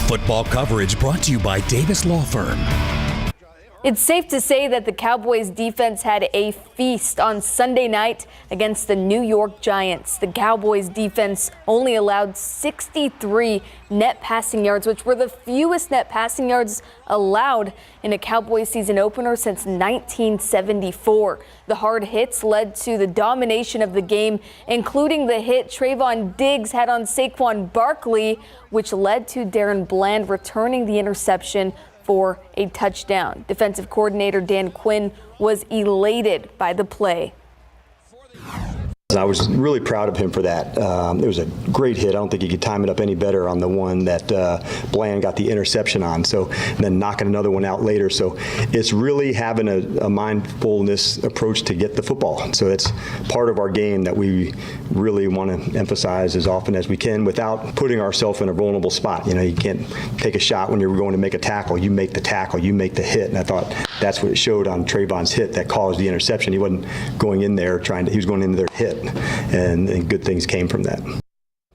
Football coverage brought to you by Davis Law Firm. It's safe to say that the Cowboys defense had a feast on Sunday night against the New York Giants. The Cowboys defense only allowed 63 net passing yards, which were the fewest net passing yards allowed in a Cowboys season opener since 1974. The hard hits led to the domination of the game, including the hit Trayvon Diggs had on Saquon Barkley, which led to Darren Bland returning the interception for a touchdown. Defensive coordinator Dan Quinn was elated by the play. I was really proud of him for that. It was a great hit. I don't think he could time it up any better on the one that Bland got the interception on. So, and then knocking another one out later. So it's really having a mindfulness approach to get the football. So it's part of our game that we really want to emphasize as often as we can without putting ourselves in a vulnerable spot. You know, you can't take a shot when you're going to make a tackle. You make the tackle. You make the hit. And I thought that's what it showed on Trayvon's hit that caused the interception. He wasn't going in there he was going in there to hit. And good things came from that.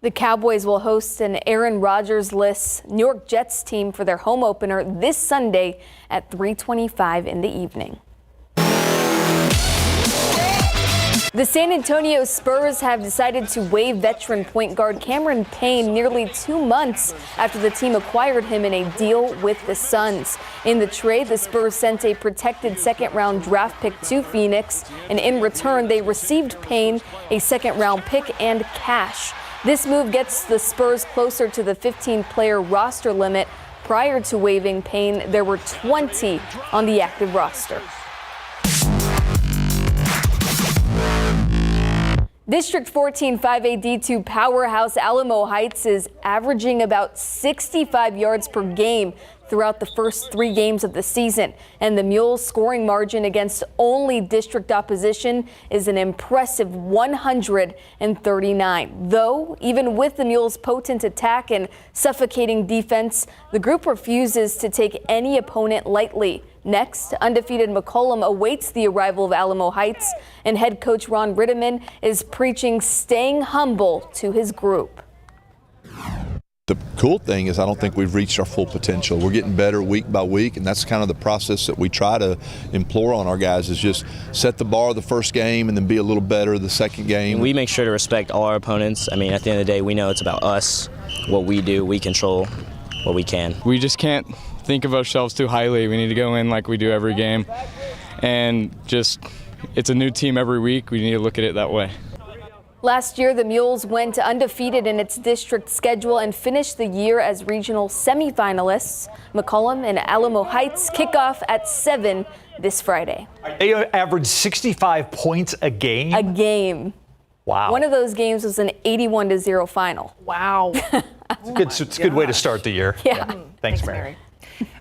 The Cowboys will host an Aaron Rodgers-less New York Jets team for their home opener this Sunday at 3:25 in the evening. The San Antonio Spurs have decided to waive veteran point guard Cameron Payne nearly 2 months after the team acquired him in a deal with the Suns. In the trade, the Spurs sent a protected second-round draft pick to Phoenix, and in return, they received Payne, a second-round pick, and cash. This move gets the Spurs closer to the 15-player roster limit. Prior to waiving Payne, there were 20 on the active roster. District 14 5A D2 powerhouse Alamo Heights is averaging about 65 yards per game throughout the first 3 games of the season. And the Mules' scoring margin against only district opposition is an impressive 139. Though, even with the Mules' potent attack and suffocating defense, the group refuses to take any opponent lightly. Next, undefeated McCollum awaits the arrival of Alamo Heights, and head coach Ron Nirenberg is preaching staying humble to his group. The cool thing is I don't think we've reached our full potential. We're getting better week by week, and that's kind of the process that we try to implore on our guys is just set the bar the first game and then be a little better the second game. We make sure to respect all our opponents. I mean, at the end of the day, we know it's about us, what we do, we control what we can. We just can't think of ourselves too highly. We need to go in like we do every game, and just it's a new team every week. We need to look at it that way. Last year, the Mules went undefeated in its district schedule and finished the year as regional semifinalists. McCollum and Alamo Heights kick off at 7 this Friday. They average 65 points a game? A game. Wow. One of those games was an 81-0 final. Wow. It's a good way to start the year. Yeah. Thanks, Mary.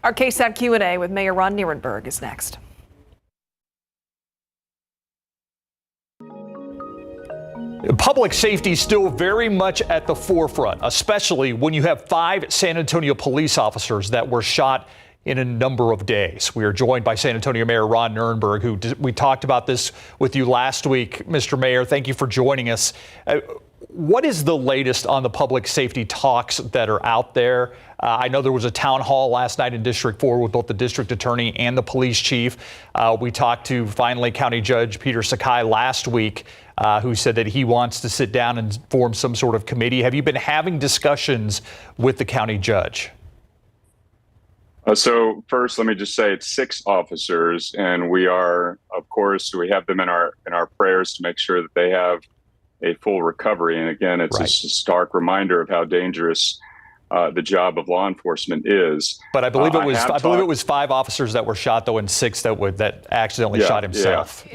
Our KSAT Q&A with Mayor Ron Nirenberg is next. Public safety still very much at the forefront, especially when you have 5 San Antonio police officers that were shot in a number of days. We are joined by San Antonio Mayor Ron Nirenberg, who we talked about this with you last week. Mr. Mayor, thank you for joining us. What is the latest on the public safety talks that are out there? I know there was a town hall last night in District 4 with both the district attorney and the police chief. We talked to finally County Judge Peter Sakai last week, who said that he wants to sit down and form some sort of committee. Have you been having discussions with the county judge? So first, let me just say it's 6 officers, and we are, of course, we have them in our prayers to make sure that they have a full recovery. And again, it's just a stark reminder of how dangerous the job of law enforcement is. But I believe it was 5 officers that were shot, though, and 6 that accidentally shot himself.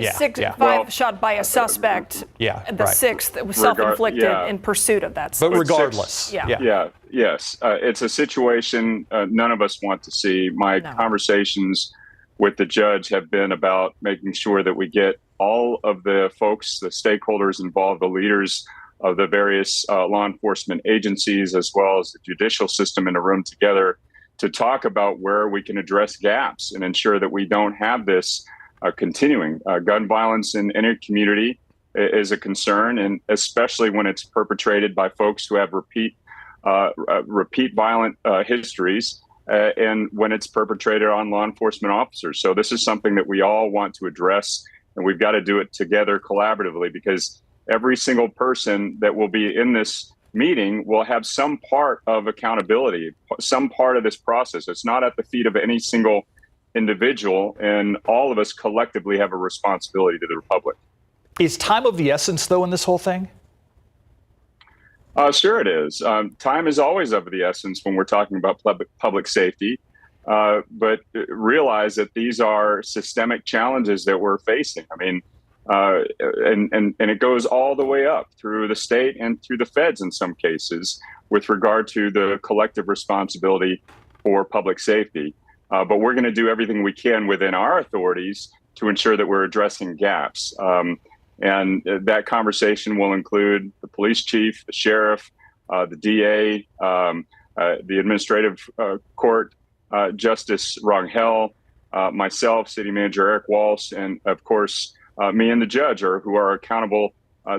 Five shot by a suspect. Yeah. And the 6th was self-inflicted in pursuit of that. But regardless. Yes. It's a situation none of us want to see. My conversations with the judge have been about making sure that we get all of the folks, the stakeholders involved, the leaders of the various law enforcement agencies, as well as the judicial system in a room together to talk about where we can address gaps and ensure that we don't have this continuing. Gun violence in any community is a concern, and especially when it's perpetrated by folks who have repeat repeat violent histories, and when it's perpetrated on law enforcement officers. So this is something that we all want to address, and we've got to do it together collaboratively, because every single person that will be in this meeting will have some part of accountability, some part of this process. It's not at the feet of any single individual, and all of us collectively have a responsibility to the Republic. Is time of the essence, though, in this whole thing? Sure it is. Time is always of the essence when we're talking about public safety, but realize that these are systemic challenges that we're facing. I mean, and it goes all the way up through the state and through the feds in some cases with regard to the collective responsibility for public safety. But we're going to do everything we can within our authorities to ensure that we're addressing gaps. And that conversation will include the police chief, the sheriff, the DA, the administrative court, Justice Rangel, myself, City Manager Eric Walsh, and of course, me and the judge who are accountable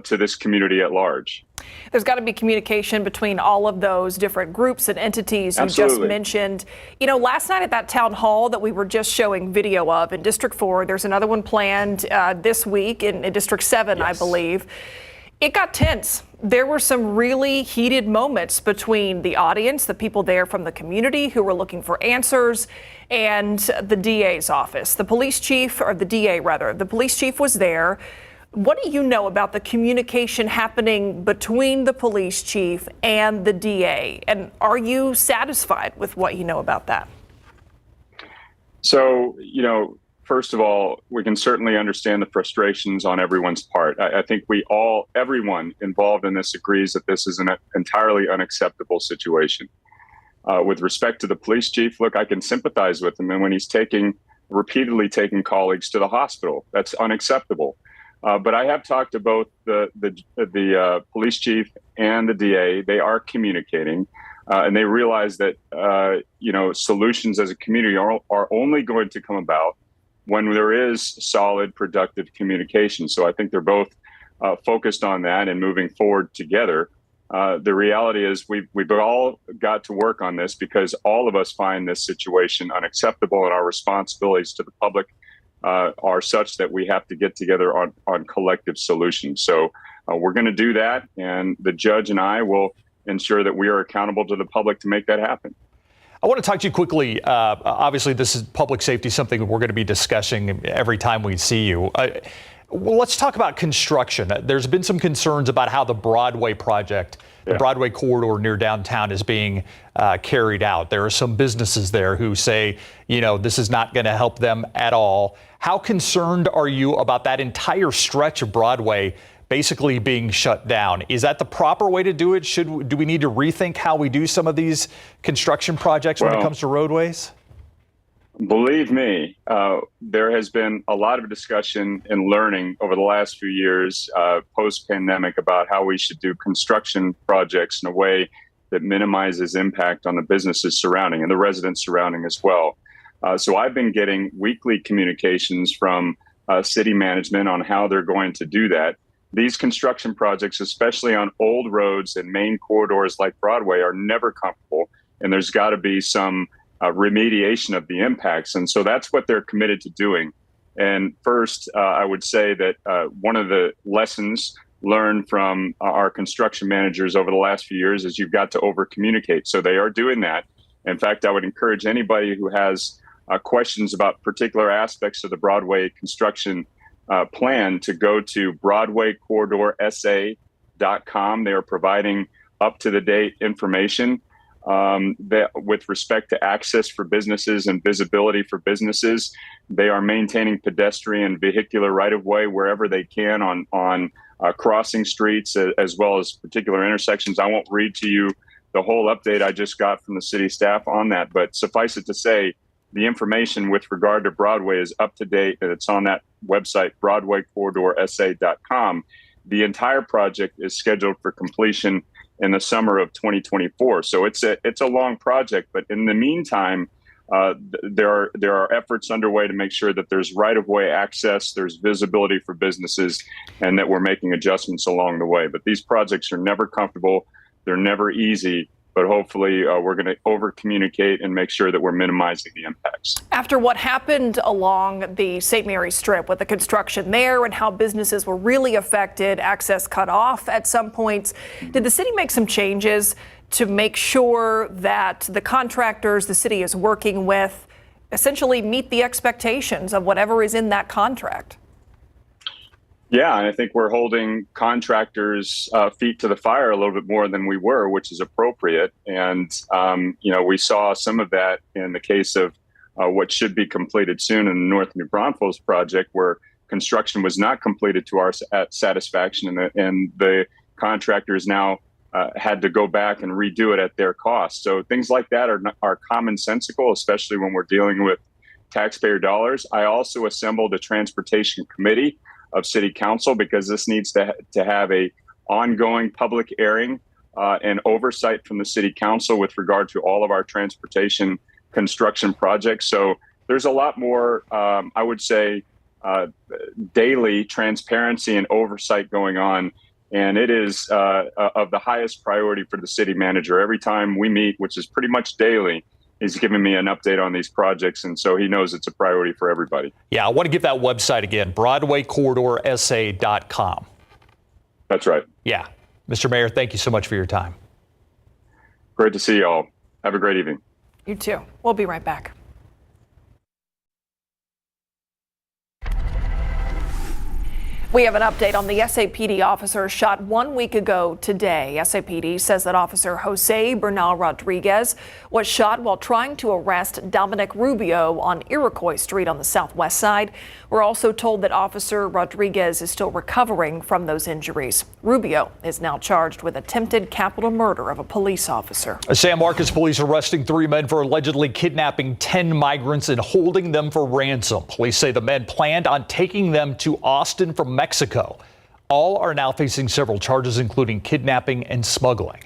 to this community at large. There's got to be communication between all of those different groups and entities you Absolutely. just mentioned. You know, last night at that town hall that we were just showing video of in District 4, there's another one planned this week in District 7, yes. I believe. It got tense. There were some really heated moments between the audience, the people there from the community who were looking for answers, and the DA's office. The police chief, or the DA rather, the police chief was there. What do you know about the communication happening between the police chief and the DA? And are you satisfied with what you know about that? So, first of all, we can certainly understand the frustrations on everyone's part. I think everyone involved in this agrees that this is an entirely unacceptable situation. With respect to the police chief, look, I can sympathize with him. And when he's repeatedly taking colleagues to the hospital, that's unacceptable. But I have talked to both the police chief and the DA. They are communicating, and they realize that solutions as a community are only going to come about when there is solid, productive communication. So I think they're both focused on that and moving forward together. The reality is we've all got to work on this because all of us find this situation unacceptable, and our responsibilities to the public are such that we have to get together on collective solutions. So we're going to do that, and the judge and I will ensure that we are accountable to the public to make that happen. I want to talk to you quickly. Obviously, this is public safety, something we're going to be discussing every time we see you. Well, let's talk about construction. There's been some concerns about how the Broadway project, the Broadway corridor near downtown, is being carried out. There are some businesses there who say, this is not going to help them at all. How concerned are you about that entire stretch of Broadway basically being shut down? Is that the proper way to do it? Do we need to rethink how we do some of these construction projects when it comes to roadways? Believe me, there has been a lot of discussion and learning over the last few years post-pandemic about how we should do construction projects in a way that minimizes impact on the businesses surrounding and the residents surrounding as well. So I've been getting weekly communications from city management on how they're going to do that. These construction projects, especially on old roads and main corridors like Broadway, are never comfortable, and there's got to be some remediation of the impacts. And so that's what they're committed to doing. And first, I would say that one of the lessons learned from our construction managers over the last few years is you've got to over communicate. So they are doing that. In fact, I would encourage anybody who has questions about particular aspects of the Broadway construction plan to go to BroadwayCorridorSA.com. They are providing up-to-the-date information that with respect to access for businesses and visibility for businesses. They are maintaining pedestrian vehicular right-of-way wherever they can on crossing streets as well as particular intersections. I won't read to you the whole update I just got from the city staff on that, but suffice it to say, the information with regard to Broadway is up to date, and it's on that website, BroadwayCorridorSA.com. The entire project is scheduled for completion in the summer of 2024. So it's a long project, but in the meantime, there are efforts underway to make sure that there's right-of-way access, there's visibility for businesses, and that we're making adjustments along the way. But these projects are never comfortable, they're never easy, but hopefully we're going to over-communicate and make sure that we're minimizing the impacts. After what happened along the St. Mary's Strip with the construction there and how businesses were really affected, access cut off at some points, did the city make some changes to make sure that the contractors the city is working with essentially meet the expectations of whatever is in that contract? Yeah, and I think we're holding contractors' feet to the fire a little bit more than we were, which is appropriate. And, we saw some of that in the case of what should be completed soon in the North New Braunfels project, where construction was not completed to our satisfaction, and the contractors now had to go back and redo it at their cost. So things like that are commonsensical, especially when we're dealing with taxpayer dollars. I also assembled a transportation committee of City Council because this needs to have a ongoing public airing and oversight from the City Council with regard to all of our transportation construction projects. So there's a lot more, I would say, daily transparency and oversight going on. And it is of the highest priority for the city manager. Every time we meet, which is pretty much daily, he's giving me an update on these projects, and so he knows it's a priority for everybody. Yeah, I want to give that website again, BroadwayCorridorSA.com. That's right. Yeah. Mr. Mayor, thank you so much for your time. Great to see you all. Have a great evening. You too. We'll be right back. We have an update on the SAPD officer shot 1 week ago today. SAPD says that Officer Jose Bernal Rodriguez was shot while trying to arrest Dominic Rubio on Iroquois Street on the southwest side. We're also told that Officer Rodriguez is still recovering from those injuries. Rubio is now charged with attempted capital murder of a police officer. San Marcos police arresting 3 men for allegedly kidnapping 10 migrants and holding them for ransom. Police say the men planned on taking them to Austin from Mexico. All are now facing several charges, including kidnapping and smuggling.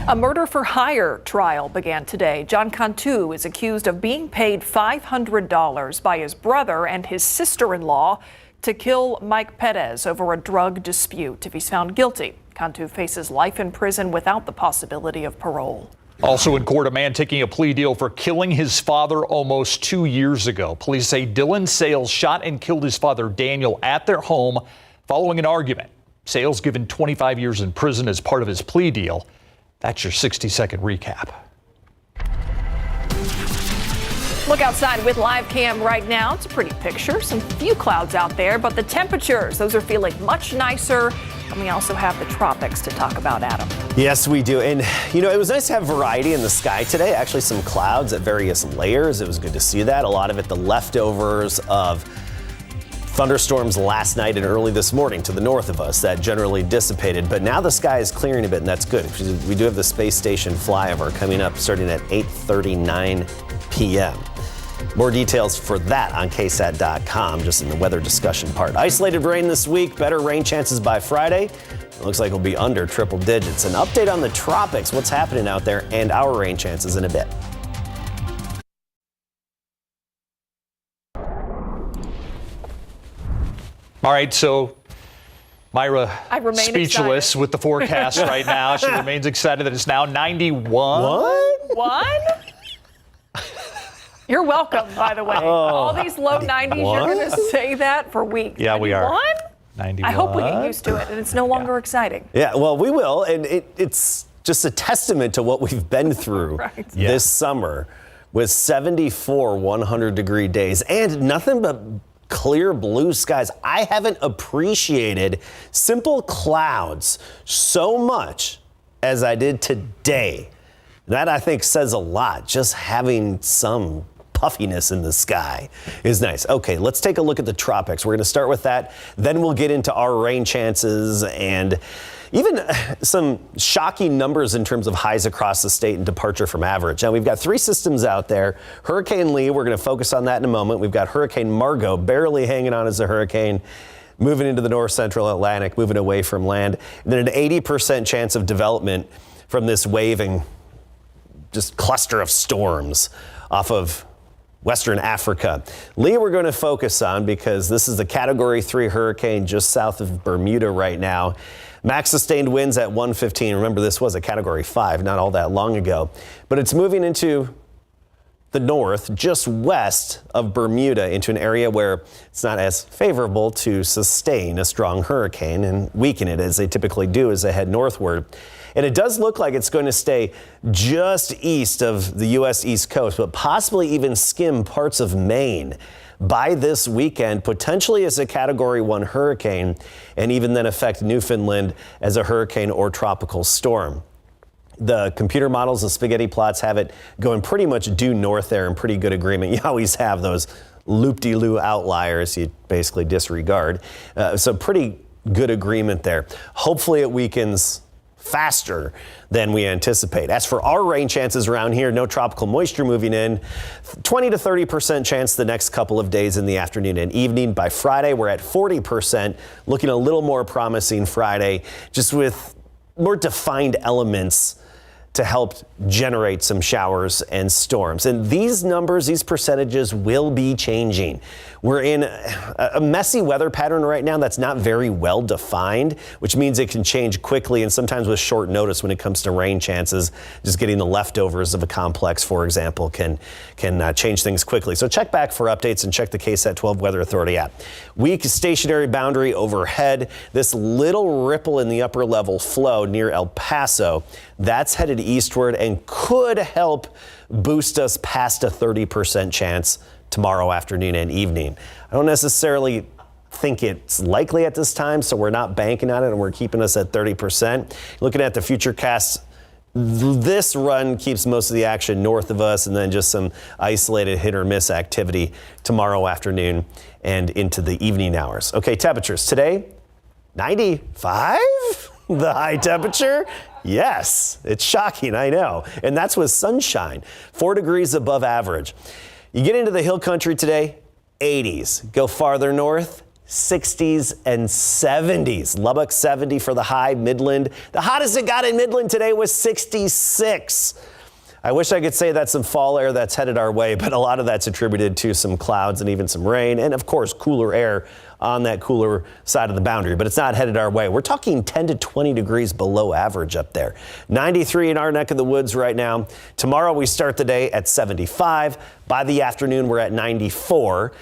A murder for hire trial began today. John Cantu is accused of being paid $500 by his brother and his sister-in-law to kill Mike Perez over a drug dispute. If he's found guilty, Cantu faces life in prison without the possibility of parole. Also in court, a man taking a plea deal for killing his father almost 2 years ago. Police say Dylan Sales shot and killed his father, Daniel, at their home following an argument. Sales given 25 years in prison as part of his plea deal. That's your 60-second recap. Look outside with live cam right now. It's a pretty picture. Some few clouds out there, but the temperatures, those are feeling much nicer. And we also have the tropics to talk about, Adam. Yes, we do. And, it was nice to have variety in the sky today. Actually, some clouds at various layers. It was good to see that. A lot of it, the leftovers of thunderstorms last night and early this morning to the north of us that generally dissipated. But now the sky is clearing a bit, and that's good. We do have the space station flyover coming up starting at 8:39 p.m. More details for that on KSAT12, just in the weather discussion part. Isolated rain this week, better rain chances by Friday. It looks like it'll be under triple digits. An update on the tropics, what's happening out there, and our rain chances in a bit. All right, so Myra speechless excited with the forecast right now. She remains excited that it's now 91. One? You're welcome, by the way. All these low 90s, you're going to say that for weeks. Yeah, we are. 91? I hope we get used to it and it's no longer exciting. Yeah, well, we will. And it's just a testament to what we've been through this summer with 74 100-degree days and nothing but clear blue skies. I haven't appreciated simple clouds so much as I did today. That, I think, says a lot. Just having some puffiness in the sky is nice. Okay, let's take a look at the tropics. We're going to start with that. Then we'll get into our rain chances and even some shocking numbers in terms of highs across the state and departure from average. Now, we've got 3 systems out there. Hurricane Lee, we're going to focus on that in a moment. We've got Hurricane Margot barely hanging on as a hurricane, moving into the north central Atlantic, moving away from land. And then an 80% chance of development from this waving just cluster of storms off of Western Africa. Lee, we're going to focus on because this is the Category 3 hurricane just south of Bermuda right now. Max sustained winds at 115. Remember, this was a Category 5 not all that long ago. But it's moving into the north, just west of Bermuda, into an area where it's not as favorable to sustain a strong hurricane and weaken it as they typically do as they head northward. And it does look like it's going to stay just east of the U.S. East Coast, but possibly even skim parts of Maine by this weekend, potentially as a Category 1 hurricane, and even then affect Newfoundland as a hurricane or tropical storm. The computer models and spaghetti plots have it going pretty much due north there in pretty good agreement. You always have those loop-de-loo outliers you basically disregard. So pretty good agreement there. Hopefully it weakens faster than we anticipate. As for our rain chances around here, no tropical moisture moving in. 20 to 30% chance the next couple of days in the afternoon and evening. By Friday, we're at 40%, looking a little more promising Friday, just with more defined elements to help generate some showers and storms. And these numbers, these percentages will be changing. We're in a messy weather pattern right now that's not very well defined, which means it can change quickly and sometimes with short notice when it comes to rain chances. Just getting the leftovers of a complex, for example, can change things quickly. So check back for updates and check the KSAT12 Weather Authority app. Weak stationary boundary overhead. This little ripple in the upper level flow near El Paso, that's headed eastward and could help boost us past a 30% chance tomorrow afternoon and evening. I don't necessarily think it's likely at this time, so we're not banking on it and we're keeping us at 30%. Looking at the future cast, this run keeps most of the action north of us, and then just some isolated hit or miss activity tomorrow afternoon and into the evening hours. Okay, temperatures today, 95, the high temperature. Yes, it's shocking, I know. And that's with sunshine, 4 degrees above average. You get into the hill country today, 80s. Go farther north, 60s and 70s. Lubbock 70 for the high. Midland, the hottest it got in Midland today was 66. I wish I could say that's some fall air that's headed our way, but a lot of that's attributed to some clouds and even some rain, and of course cooler air on that cooler side of the boundary, but it's not headed our way. We're talking 10 to 20 degrees below average up there. 93 in our neck of the woods right now. Tomorrow we start the day at 75. By the afternoon we're at 94.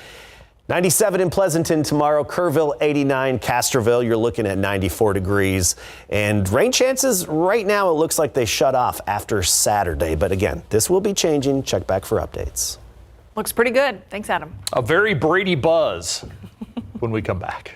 97 in Pleasanton tomorrow, Kerrville 89, Castroville, you're looking at 94 degrees. And rain chances right now, it looks like they shut off after Saturday. But again, this will be changing. Check back for updates. Looks pretty good. Thanks, Adam. A very Brady buzz when we come back.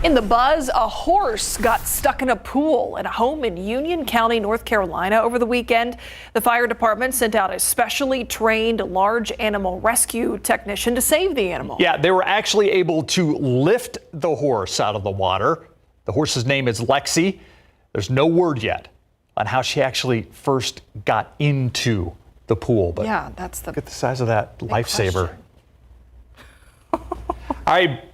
In the buzz, a horse got stuck in a pool at a home in Union County, North Carolina over the weekend. The fire department sent out a specially trained large animal rescue technician to save the animal. Yeah, they were actually able to lift the horse out of the water. The horse's name is Lexi. There's no word yet on how she actually first got into the pool. But yeah, that's the look at the size of that lifesaver. All right.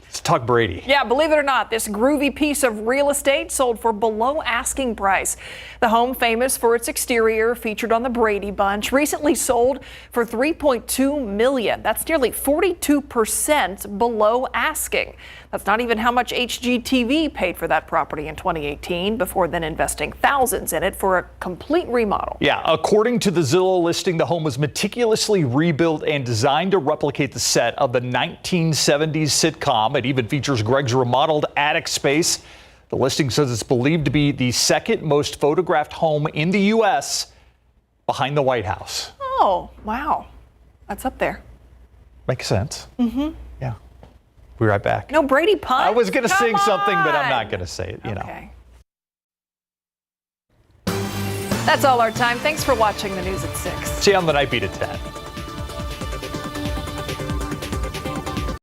Let's talk Brady. Yeah, believe it or not, this groovy piece of real estate sold for below asking price. The home, famous for its exterior, featured on the Brady Bunch, recently sold for $3.2 million. That's nearly 42% below asking. That's not even how much HGTV paid for that property in 2018, before then investing thousands in it for a complete remodel. Yeah, according to the Zillow listing, the home was meticulously rebuilt and designed to replicate the set of the 1970s sitcom. It even features Greg's remodeled attic space. The listing says it's believed to be the second most photographed home in the U.S. behind the White House. Oh, wow. That's up there. Makes sense. Mm-hmm. Yeah. We'll be right back. No Brady pun? I was going to sing something, but I'm not going to say it, you know. That's all our time. Thanks for watching the news at 6. See you on the Night Beat at 10.